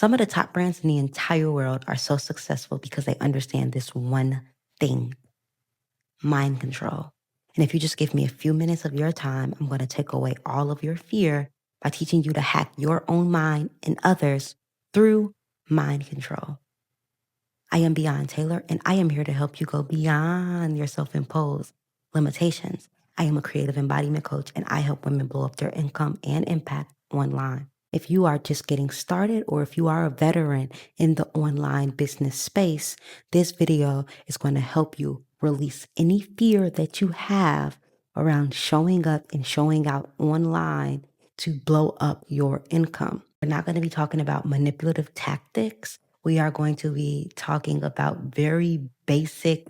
Some of the top brands in the entire world are so successful because they understand this one thing: mind control. And if you just give me a few minutes of your time, I'm going to take away all of your fear by teaching you to hack your own mind and others through mind control. I am Beyond Taylor, and I am here to help you go beyond your self-imposed limitations. I am a creative embodiment coach, and I help women blow up their income and impact online. If you are just getting started, or if you are a veteran in the online business space, this video is going to help you release any fear that you have around showing up and showing out online to blow up your income. We're not going to be talking about manipulative tactics. We are going to be talking about very basic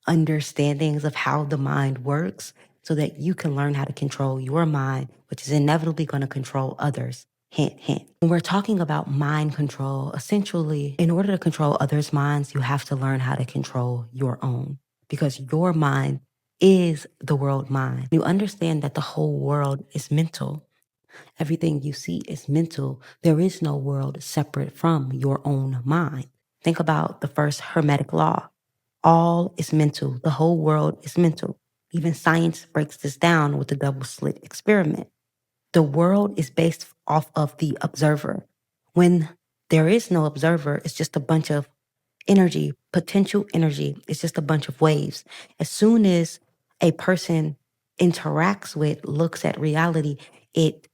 understandings of how the mind works so that you can learn how to control your mind, which is inevitably going to control others. Hint, hint. When we're talking about mind control, essentially, in order to control others' minds, you have to learn how to control your own, because your mind is the world mind. You understand that the whole world is mental. Everything you see is mental. There is no world separate from your own mind. Think about the first Hermetic law. All is mental. The whole world is mental. Even science breaks this down with the double slit experiment. The world is based off of the observer. When there is no observer, it's just a bunch of energy, potential energy. It's just a bunch of waves. As soon as a person interacts with, looks at reality, it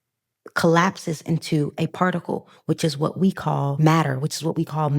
collapses into a particle, which is what we call matter, which is what we call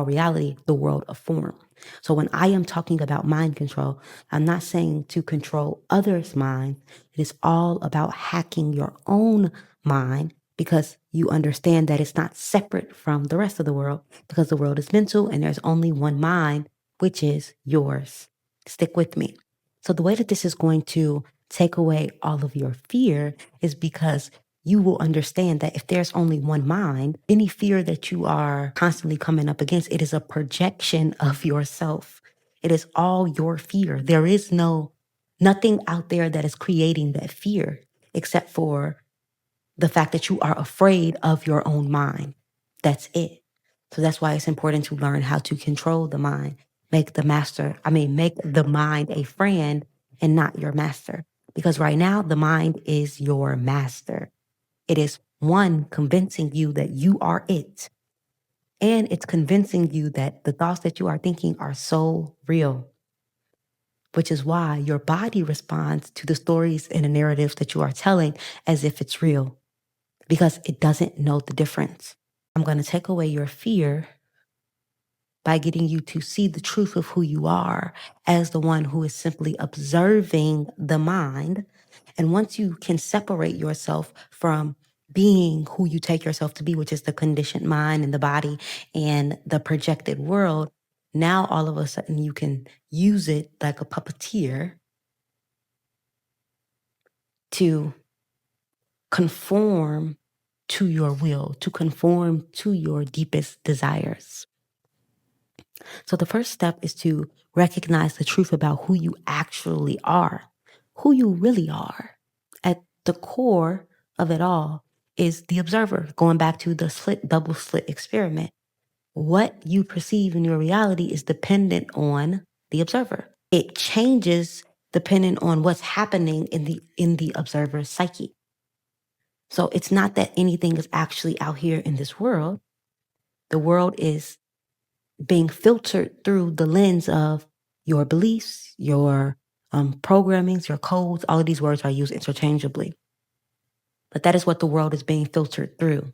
reality, the world of form. So when I am talking about mind control, I'm not saying to control others' minds. It is all about hacking your own mind, because you understand that it's not separate from the rest of the world, because the world is mental and there's only one mind, which is yours. Stick with me. So the way that this is going to take away all of your fear is because you will understand that if there's only one mind, any fear that you are constantly coming up against, it is a projection of yourself. It is all your fear. There is nothing out there that is creating that fear except for the fact that you are afraid of your own mind. That's it. So that's why it's important to learn how to control the mind. Make the mind a friend and not your master. Because right now, the mind is your master. It is one convincing you that you are it. And it's convincing you that the thoughts that you are thinking are so real, which is why your body responds to the stories and the narratives that you are telling as if it's real, because it doesn't know the difference. I'm going to take away your fear by getting you to see the truth of who you are as the one who is simply observing the mind. And once you can separate yourself from being who you take yourself to be, which is the conditioned mind and the body and the projected world, now all of a sudden you can use it like a puppeteer to conform to your will, to conform to your deepest desires. So the first step is to recognize the truth about who you actually are, who you really are. At the core of it all is the observer, going back to the double slit experiment. What you perceive in your reality is dependent on the observer. It changes depending on what's happening in the observer's psyche. So it's not that anything is actually out here in this world. The world is being filtered through the lens of your beliefs, your programmings, your codes. All of these words are used interchangeably. But that is what the world is being filtered through.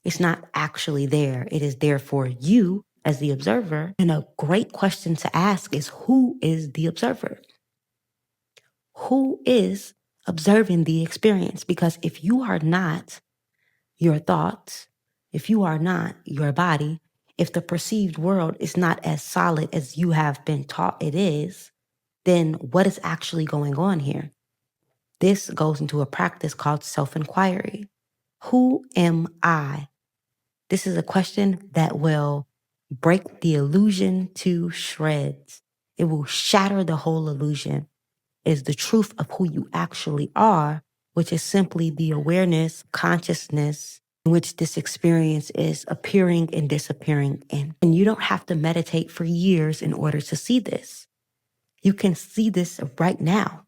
It's not actually there. It is there for you as the observer. And a great question to ask is, who is the observer? Who is observing the experience? Because if you are not your thoughts, if you are not your body, if the perceived world is not as solid as you have been taught it is, then what is actually going on here? This goes into a practice called self-inquiry. Who am I? This is a question that will break the illusion to shreds. It will shatter the whole illusion. It is the truth of who you actually are, which is simply the awareness, consciousness, in which this experience is appearing and disappearing in. And you don't have to meditate for years in order to see this. You can see this right now.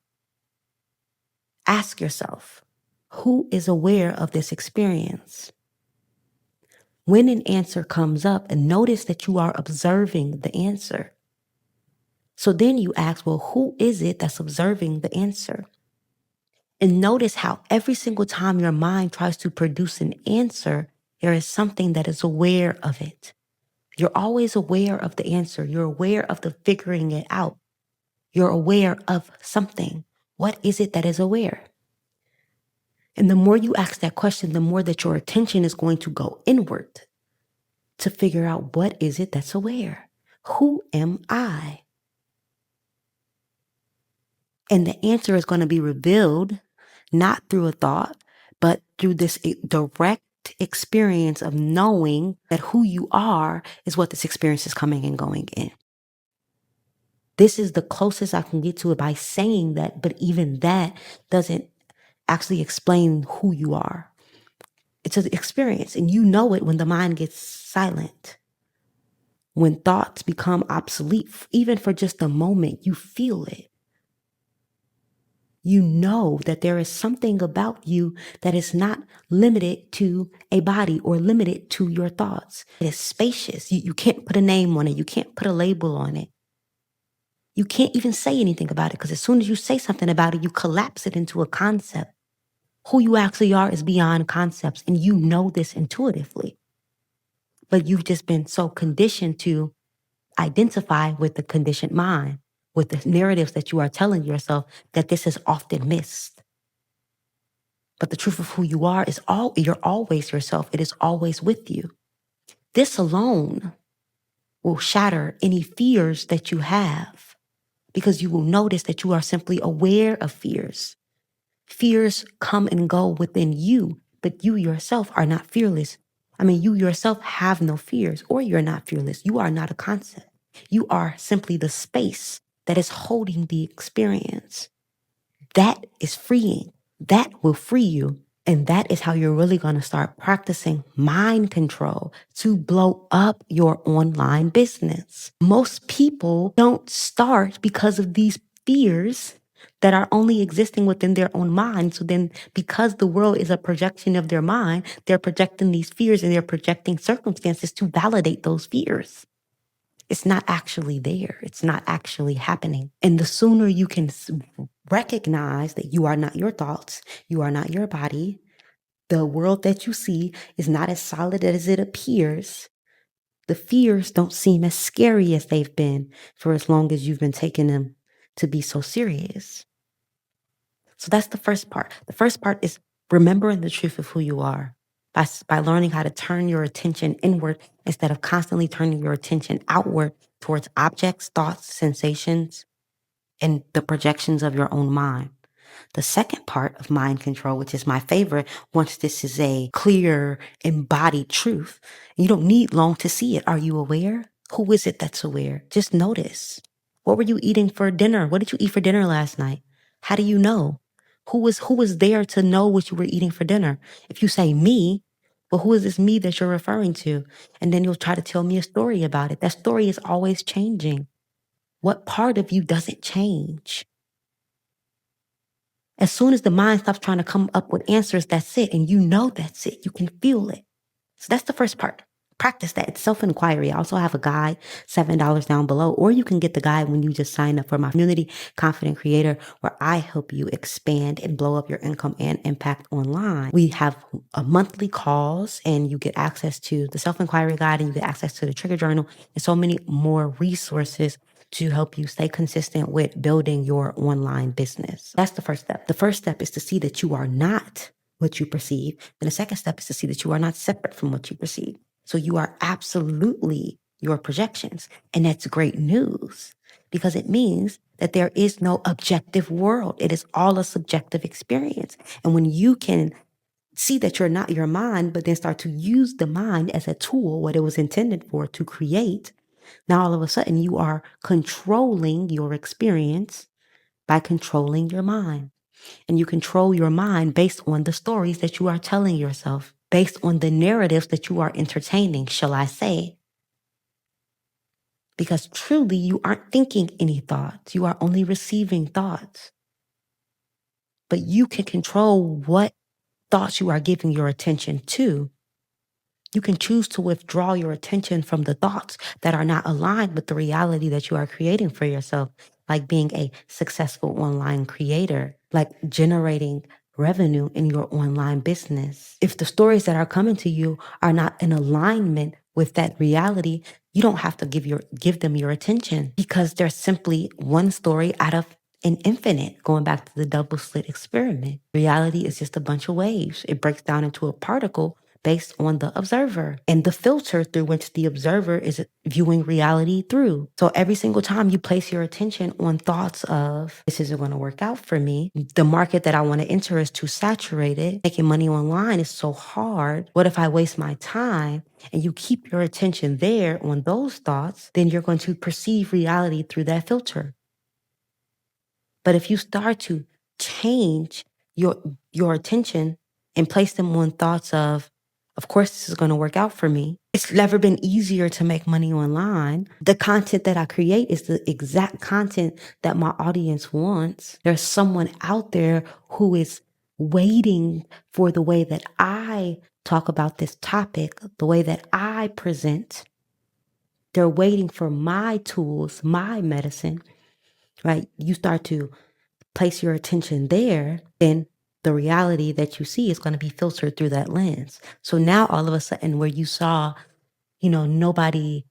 Ask yourself, who is aware of this experience? When an answer comes up, and notice that you are observing the answer. So then you ask, well, who is it that's observing the answer? And notice how every single time your mind tries to produce an answer, there is something that is aware of it. You're always aware of the answer. You're aware of the figuring it out. You're aware of something. What is it that is aware? And the more you ask that question, the more that your attention is going to go inward to figure out what is it that's aware. Who am I? And the answer is going to be revealed not through a thought, but through this direct experience of knowing that who you are is what this experience is coming and going in. This is the closest I can get to it by saying that, but even that doesn't actually explain who you are. It's an experience, and you know it when the mind gets silent. When thoughts become obsolete, even for just a moment, you feel it. You know that there is something about you that is not limited to a body or limited to your thoughts. It is spacious. You can't put a name on it. You can't put a label on it. You can't even say anything about it, because as soon as you say something about it, you collapse it into a concept. Who you actually are is beyond concepts, and you know this intuitively. But you've just been so conditioned to identify with the conditioned mind, with the narratives that you are telling yourself, that this is often missed. But the truth of who you are is you're always yourself. It is always with you. This alone will shatter any fears that you have, because you will notice that you are simply aware of fears. Fears come and go within you, but you yourself are not fearless. You yourself have no fears, or you're not fearless. You are not a concept. You are simply the space that is holding the experience. That is freeing. That will free you. And that is how you're really going to start practicing mind control to blow up your online business. Most people don't start because of these fears that are only existing within their own mind. So then, because the world is a projection of their mind, they're projecting these fears and they're projecting circumstances to validate those fears. It's not actually there. It's not actually happening. And the sooner you can recognize that you are not your thoughts, you are not your body, the world that you see is not as solid as it appears, the fears don't seem as scary as they've been for as long as you've been taking them to be so serious. So that's the first part. The first part is remembering the truth of who you are by learning how to turn your attention inward instead of constantly turning your attention outward towards objects, thoughts, sensations, and the projections of your own mind. The second part of mind control, which is my favorite, once this is a clear, embodied truth, you don't need long to see it. Are you aware? Who is it that's aware? Just notice. What were you eating for dinner? What did you eat for dinner last night? How do you know? Who was there to know what you were eating for dinner? If you say me, well, who is this me that you're referring to? And then you'll try to tell me a story about it. That story is always changing. What part of you doesn't change? As soon as the mind stops trying to come up with answers, that's it. And you know that's it. You can feel it. So that's the first part. Practice that. It's self-inquiry. I also have a guide, $7 down below, or you can get the guide when you just sign up for my community, Confident Creator, where I help you expand and blow up your income and impact online. We have a monthly calls, and you get access to the self-inquiry guide, and you get access to the trigger journal, and so many more resources to help you stay consistent with building your online business. That's the first step. The first step is to see that you are not what you perceive. And the second step is to see that you are not separate from what you perceive. So you are absolutely your projections. And that's great news, because it means that there is no objective world. It is all a subjective experience. And when you can see that you're not your mind, but then start to use the mind as a tool, what it was intended for, to create, now all of a sudden you are controlling your experience by controlling your mind. And you control your mind based on the stories that you are telling yourself. based on the narratives that you are entertaining, shall I say. Because truly, you aren't thinking any thoughts. You are only receiving thoughts. But you can control what thoughts you are giving your attention to. You can choose to withdraw your attention from the thoughts that are not aligned with the reality that you are creating for yourself, like being a successful online creator, like generating revenue in your online business. If the stories that are coming to you are not in alignment with that reality, you don't have to give them your attention, because they're simply one story out of an infinite, going back to the double slit experiment. Reality is just a bunch of waves. It breaks down into a particle based on the observer and the filter through which the observer is viewing reality through. So every single time you place your attention on thoughts of, this isn't going to work out for me, the market that I want to enter is too saturated, making money online is so hard, what if I waste my time? And you keep your attention there on those thoughts, then you're going to perceive reality through that filter. But if you start to change your attention and place them on thoughts of course, this is going to work out for me. It's never been easier to make money online. The content that I create is the exact content that my audience wants. There's someone out there who is waiting for the way that I talk about this topic, the way that I present. They're waiting for my tools, my medicine, right? You start to place your attention there, then the reality that you see is going to be filtered through that lens. So now all of a sudden, where you saw, nobody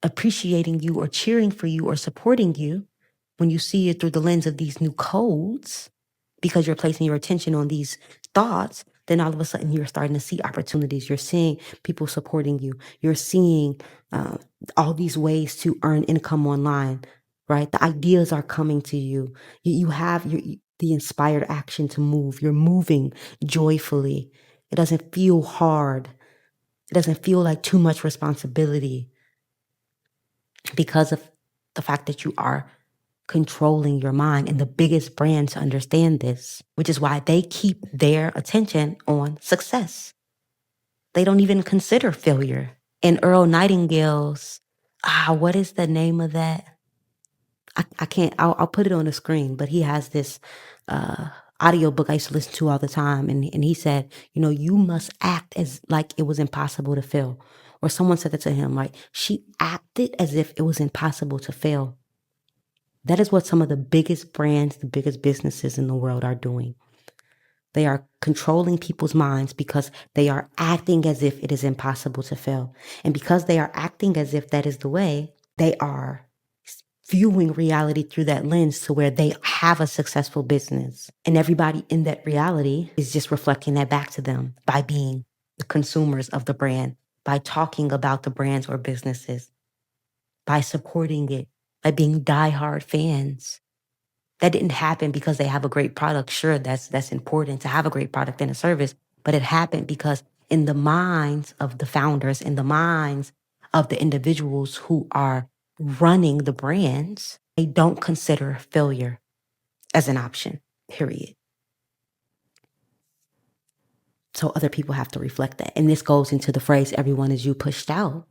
appreciating you or cheering for you or supporting you, when you see it through the lens of these new codes, because you're placing your attention on these thoughts, then all of a sudden you're starting to see opportunities. You're seeing people supporting you. You're seeing all these ways to earn income online, right? The ideas are coming to you. You have the inspired action to move. You're moving joyfully. It doesn't feel hard. It doesn't feel like too much responsibility, because of the fact that you are controlling your mind. And the biggest brands understand this, which is why they keep their attention on success. They don't even consider failure. And Earl Nightingale's, what is the name of that? I can't, I'll put it on the screen, but he has this audiobook I used to listen to all the time. And he said, you must act as like it was impossible to fail. Or someone said that to him, like, she acted as if it was impossible to fail. That is what some of the biggest brands, the biggest businesses in the world are doing. They are controlling people's minds because they are acting as if it is impossible to fail. And because they are acting as if that is the way, they are viewing reality through that lens to where they have a successful business. And everybody in that reality is just reflecting that back to them by being the consumers of the brand, by talking about the brands or businesses, by supporting it, by being diehard fans. That didn't happen because they have a great product. Sure, that's important to have a great product and a service, but it happened because in the minds of the founders, in the minds of the individuals who are running the brands, they don't consider failure as an option, period. So other people have to reflect that. And this goes into the phrase, everyone is you pushed out.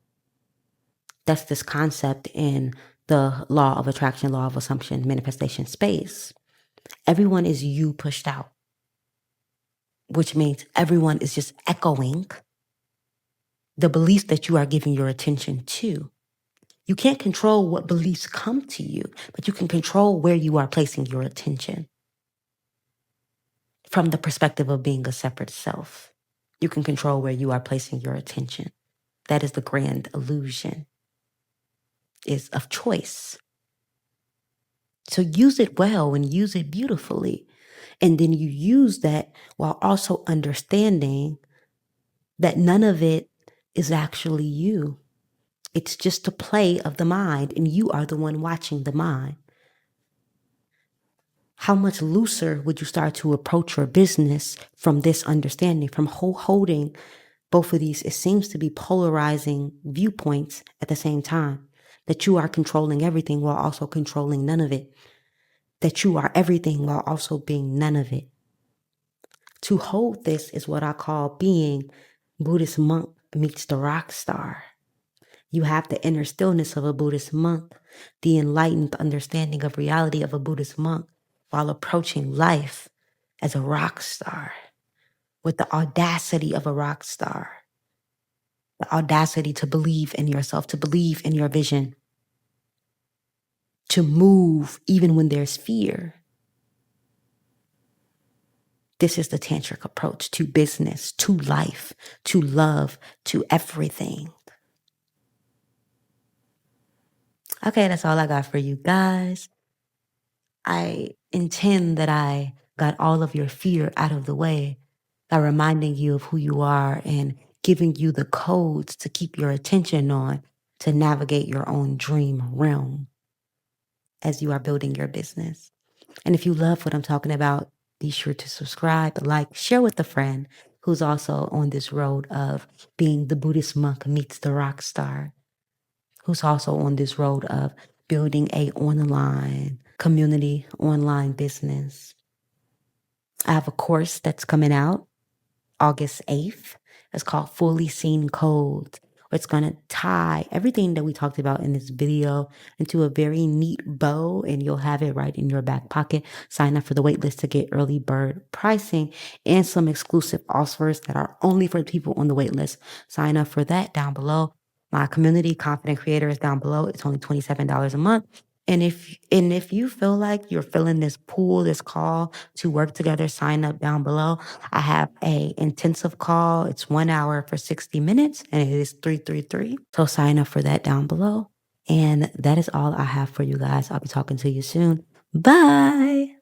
That's this concept in the law of attraction, law of assumption, manifestation space. Everyone is you pushed out, which means everyone is just echoing the beliefs that you are giving your attention to. You can't control what beliefs come to you, but you can control where you are placing your attention from the perspective of being a separate self. You can control where you are placing your attention. That is the grand illusion, is of choice. So use it well and use it beautifully. And then you use that while also understanding that none of it is actually you. It's just a play of the mind, and you are the one watching the mind. How much looser would you start to approach your business from this understanding, from holding both of these, it seems to be polarizing viewpoints at the same time, that you are controlling everything while also controlling none of it, that you are everything while also being none of it. To hold this is what I call being Buddhist monk meets the rock star. You have the inner stillness of a Buddhist monk, the enlightened understanding of reality of a Buddhist monk, while approaching life as a rock star with the audacity of a rock star, the audacity to believe in yourself, to believe in your vision, to move even when there's fear. This is the tantric approach to business, to life, to love, to everything. Okay, that's all I got for you guys. I intend that I got all of your fear out of the way by reminding you of who you are and giving you the codes to keep your attention on to navigate your own dream realm as you are building your business. And if you love what I'm talking about, be sure to subscribe, like, share with a friend who's also on this road of being the Buddhist monk meets the rock star, who's also on this road of building a online community, online business. I have a course that's coming out August 8th. It's called Fully Seen Codes. It's going to tie everything that we talked about in this video into a very neat bow, and you'll have it right in your back pocket. Sign up for the waitlist to get early bird pricing and some exclusive offers that are only for people on the waitlist. Sign up for that down below. My community, Confident Creator, is down below. It's only $27 a month. And if you feel like you're feeling this pull, this call to work together, sign up down below. I have a intensive call. It's 1 hour for 60 minutes, and it is 333. So sign up for that down below. And that is all I have for you guys. I'll be talking to you soon. Bye.